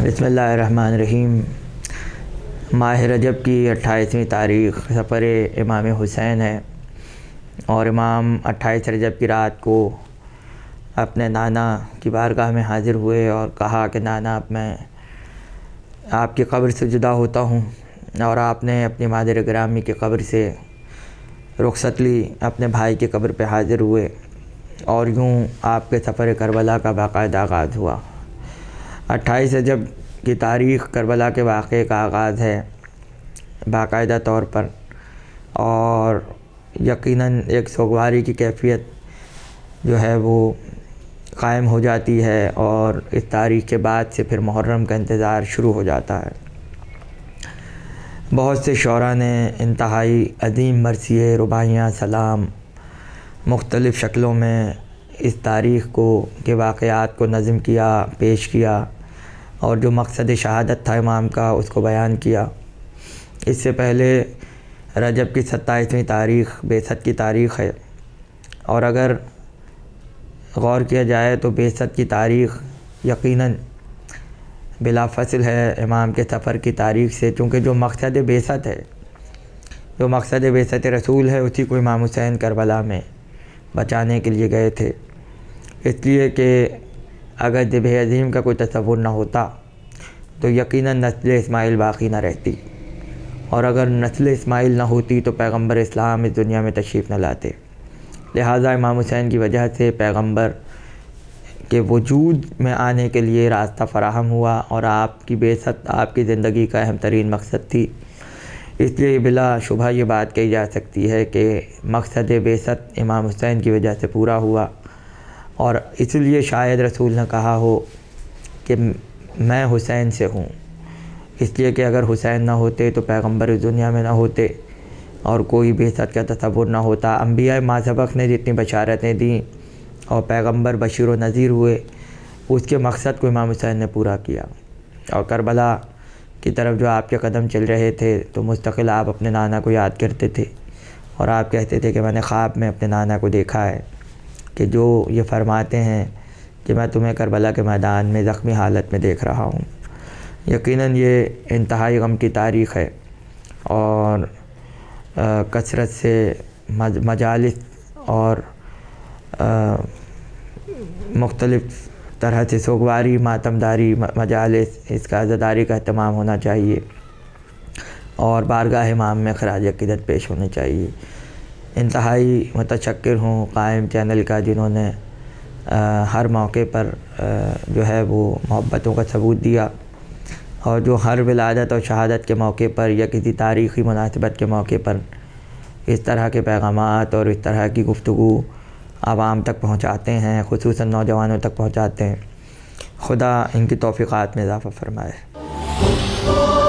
بسم اللہ الرحمن الرحیم۔ ماہ رجب کی 28ویں تاریخ سفر امام حسین ہے، اور امام 28 رجب کی رات کو اپنے نانا کی بارگاہ میں حاضر ہوئے اور کہا کہ نانا، اب میں آپ کی قبر سے جدا ہوتا ہوں، اور آپ نے اپنی مادر گرامی کی قبر سے رخصت لی، اپنے بھائی کی قبر پہ حاضر ہوئے، اور یوں آپ کے سفر کربلا کا باقاعدہ آغاز ہوا۔ 28 رجب کی تاریخ کربلا کے واقعے کا آغاز ہے باقاعدہ طور پر، اور یقیناً ایک سوگواری کی کیفیت جو ہے وہ قائم ہو جاتی ہے، اور اس تاریخ کے بعد سے پھر محرم کا انتظار شروع ہو جاتا ہے۔ بہت سے شعراء نے انتہائی عظیم مرثیے، رباعیاں، سلام مختلف شکلوں میں اس تاریخ کے واقعات کو نظم کیا، پیش کیا، اور جو مقصد شہادت تھا امام کا اس کو بیان کیا۔ اس سے پہلے رجب کی 27ویں تاریخ بعثت کی تاریخ ہے، اور اگر غور کیا جائے تو بعثت کی تاریخ یقیناً بلا فصل ہے امام کے سفر کی تاریخ سے، چونکہ جو مقصد بعثت ہے، جو مقصد بعثت رسول ہے، اسی کو امام حسین کربلا میں بچانے کے لیے گئے تھے۔ اس لیے کہ اگر ذبح عظیم کا کوئی تصور نہ ہوتا تو یقیناً نسل اسماعیل باقی نہ رہتی، اور اگر نسل اسماعیل نہ ہوتی تو پیغمبر اسلام اس دنیا میں تشریف نہ لاتے۔ لہٰذا امام حسین کی وجہ سے پیغمبر کے وجود میں آنے کے لیے راستہ فراہم ہوا، اور آپ کی بعثت آپ کی زندگی کا اہم ترین مقصد تھی۔ اس لیے بلا شبہ یہ بات کہی جا سکتی ہے کہ مقصد بعثت امام حسین کی وجہ سے پورا ہوا، اور اس لیے شاید رسول نے کہا ہو کہ میں حسین سے ہوں، اس لیے کہ اگر حسین نہ ہوتے تو پیغمبر اس دنیا میں نہ ہوتے اور کوئی بعثت کا تصور نہ ہوتا۔ انبیاء ما سبق نے جتنی بشارتیں دیں اور پیغمبر بشیر و نذیر ہوئے، اس کے مقصد کو امام حسین نے پورا کیا۔ اور کربلا کی طرف جو آپ کے قدم چل رہے تھے تو مستقل آپ اپنے نانا کو یاد کرتے تھے، اور آپ کہتے تھے کہ میں نے خواب میں اپنے نانا کو دیکھا ہے کہ جو یہ فرماتے ہیں کہ میں تمہیں کربلا کے میدان میں زخمی حالت میں دیکھ رہا ہوں۔ یقیناً یہ انتہائی غم کی تاریخ ہے، اور کثرت سے مجالس اور مختلف طرح سے سوگواری، ماتمداری مجالس، اس کا عزاداری کا اہتمام ہونا چاہیے، اور بارگاہ امام میں خراج عقیدت پیش ہونے چاہیے۔ انتہائی متشکر ہوں قائم چینل کا، جنہوں نے ہر موقع پر جو ہے وہ محبتوں کا ثبوت دیا، اور جو ہر ولادت اور شہادت کے موقع پر یا کسی تاریخی مناسبت کے موقع پر اس طرح کے پیغامات اور اس طرح کی گفتگو عوام تک پہنچاتے ہیں، خصوصاً نوجوانوں تک پہنچاتے ہیں۔ خدا ان کی توفیقات میں اضافہ فرمائے۔